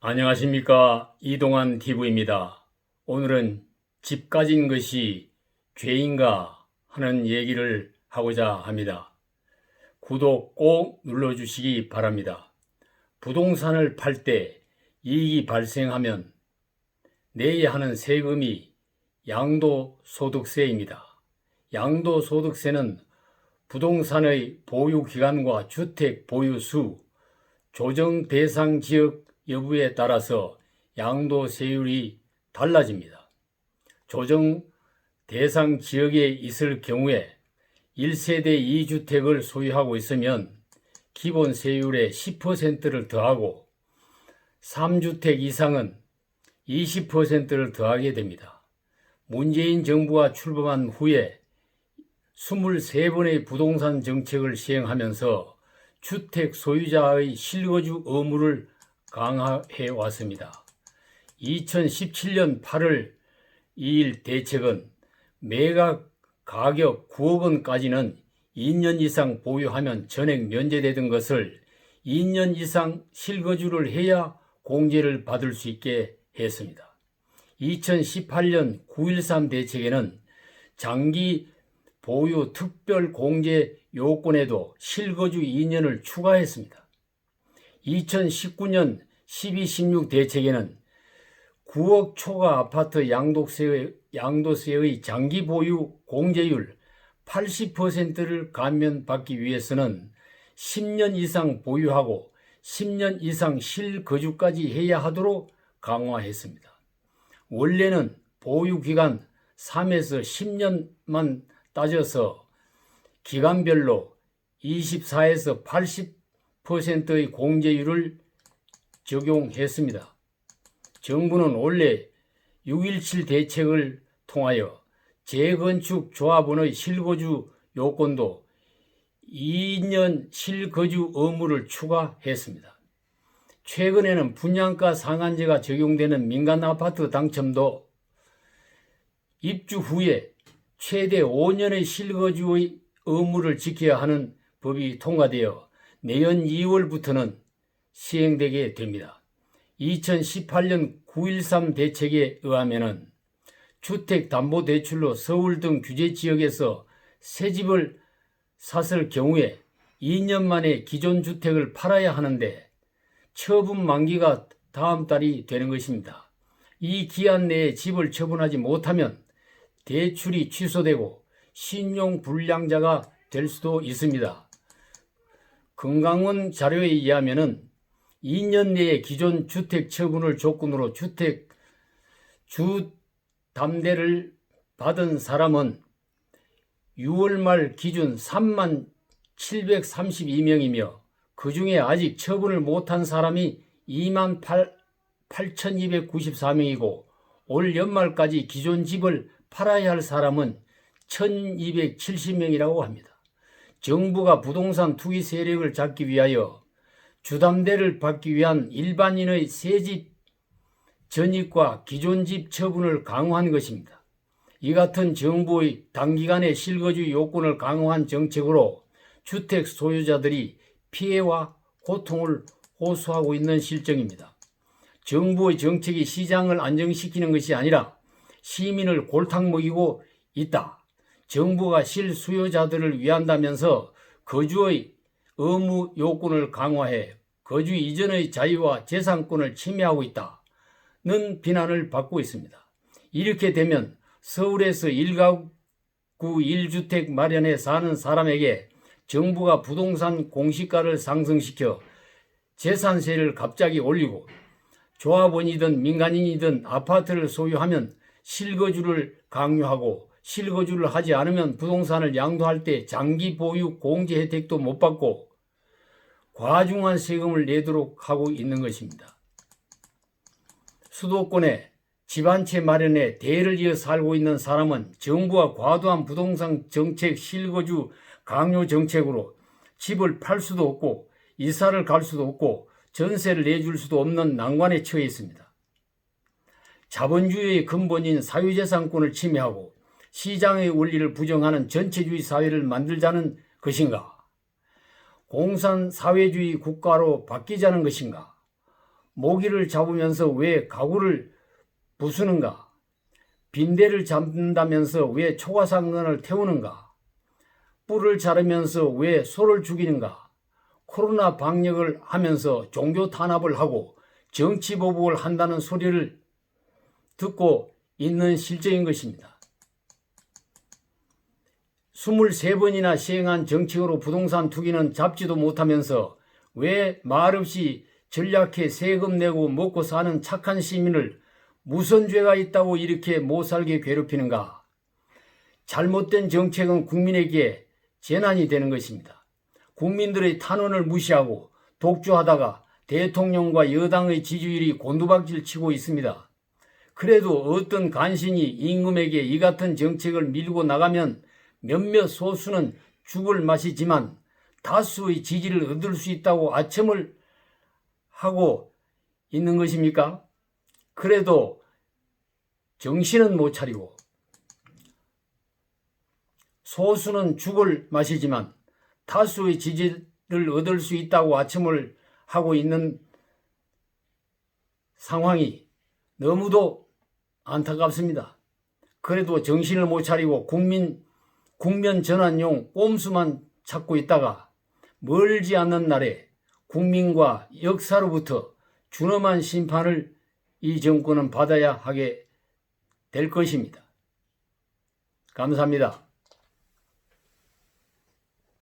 안녕하십니까. 이동환 TV입니다. 오늘은 집 가진 것이 죄인가 하는 얘기를 하고자 합니다. 구독 꼭 눌러주시기 바랍니다. 부동산을 팔 때 이익이 발생하면 내야 하는 세금이 양도소득세입니다. 양도소득세는 부동산의 보유기간과 주택 보유수, 조정 대상 지역 여부에 따라서 양도세율이 달라집니다. 조정 대상 지역에 있을 경우에 1세대 2주택을 소유하고 있으면 기본 세율의 10%를 더하고 3주택 이상은 20%를 더하게 됩니다. 문재인 정부가 출범한 후에 23번의 부동산 정책을 시행하면서 주택 소유자의 실거주 의무를 강화해 왔습니다. 2017년 8월 2일 대책은 매각 가격 9억 원까지는 2년 이상 보유하면 전액 면제되던 것을 2년 이상 실거주를 해야 공제를 받을 수 있게 했습니다. 2018년 9.13 대책에는 장기 보유 특별 공제 요건에도 실거주 2년을 추가했습니다. 2019년 12.16 대책에는 9억 초과 아파트 양도세의 장기 보유 공제율 80%를 감면받기 위해서는 10년 이상 보유하고 10년 이상 실거주까지 해야 하도록 강화했습니다. 원래는 보유기간 3에서 10년만 따져서 기간별로 24에서 80%의 공제율을 적용했습니다. 정부는 원래 6.17 대책을 통하여 재건축 조합원의 실거주 요건도 2년 실거주 의무를 추가했습니다. 최근에는 분양가 상한제가 적용되는 민간 아파트 당첨도 입주 후에 최대 5년의 실거주의 의무를 지켜야 하는 법이 통과되어 내년 2월부터는 시행되게 됩니다. 2018년 9.13 대책에 의하면 주택담보대출로 서울 등 규제지역에서 새집을 샀을 경우에 2년 만에 기존 주택을 팔아야 하는데 처분 만기가 다음 달이 되는 것입니다. 이 기한 내에 집을 처분하지 못하면 대출이 취소되고 신용불량자가 될 수도 있습니다. 금강원 자료에 의하면 2년 내에 기존 주택 처분을 조건으로 주택 주담대를 받은 사람은 6월 말 기준 3만 732명이며 그 중에 아직 처분을 못한 사람이 2만 8,294명이고 올 연말까지 기존 집을 팔아야 할 사람은 1,270명이라고 합니다. 정부가 부동산 투기 세력을 잡기 위하여 주담대를 받기 위한 일반인의 새집 전입과 기존 집 처분을 강화한 것입니다. 이 같은 정부의 단기간에 실거주 요건을 강화한 정책으로 주택 소유자들이 피해와 고통을 호소하고 있는 실정입니다. 정부의 정책이 시장을 안정시키는 것이 아니라 시민을 골탕 먹이고 있다. 정부가 실수요자들을 위한다면서 거주의 의무 요건을 강화해 거주 이전의 자유와 재산권을 침해하고 있다는 비난을 받고 있습니다. 이렇게 되면 서울에서 1가구 1주택 마련해 사는 사람에게 정부가 부동산 공시가를 상승시켜 재산세를 갑자기 올리고 조합원이든 민간인이든 아파트를 소유하면 실거주를 강요하고 실거주를 하지 않으면 부동산을 양도할 때 장기 보유 공제 혜택도 못 받고 과중한 세금을 내도록 하고 있는 것입니다. 수도권에 집 한 채 마련해 대를 이어 살고 있는 사람은 정부가 과도한 부동산 정책 실거주 강요 정책으로 집을 팔 수도 없고 이사를 갈 수도 없고 전세를 내줄 수도 없는 난관에 처해 있습니다. 자본주의의 근본인 사유재산권을 침해하고 시장의 원리를 부정하는 전체주의 사회를 만들자는 것인가? 공산사회주의 국가로 바뀌자는 것인가? 모기를 잡으면서 왜 가구를 부수는가? 빈대를 잡는다면서 왜 초가상간을 태우는가? 뿔을 자르면서 왜 소를 죽이는가? 코로나 방역을 하면서 종교 탄압을 하고 정치 보복을 한다는 소리를 듣고 있는 실정인 것입니다. 23번이나 시행한 정책으로 부동산 투기는 잡지도 못하면서 왜 말없이 전략해 세금 내고 먹고 사는 착한 시민을 무슨 죄가 있다고 이렇게 못살게 괴롭히는가? 잘못된 정책은 국민에게 재난이 되는 것입니다. 국민들의 탄원을 무시하고 독주하다가 대통령과 여당의 지지율이 곤두박질 치고 있습니다. 그래도 어떤 간신히 임금에게 이 같은 정책을 밀고 나가면 몇몇 소수는 죽을 맛이지만 다수의 지지를 얻을 수 있다고 아첨을 하고 있는 것입니까? 그래도 정신은 못 차리고 소수는 죽을 맛이지만 다수의 지지를 얻을 수 있다고 아첨을 하고 있는 상황이 너무도 안타깝습니다. 그래도 정신을 못 차리고 국면 전환용 꼼수만 찾고 있다가 멀지 않는 날에 국민과 역사로부터 준엄한 심판을 이 정권은 받아야 하게 될 것입니다. 감사합니다.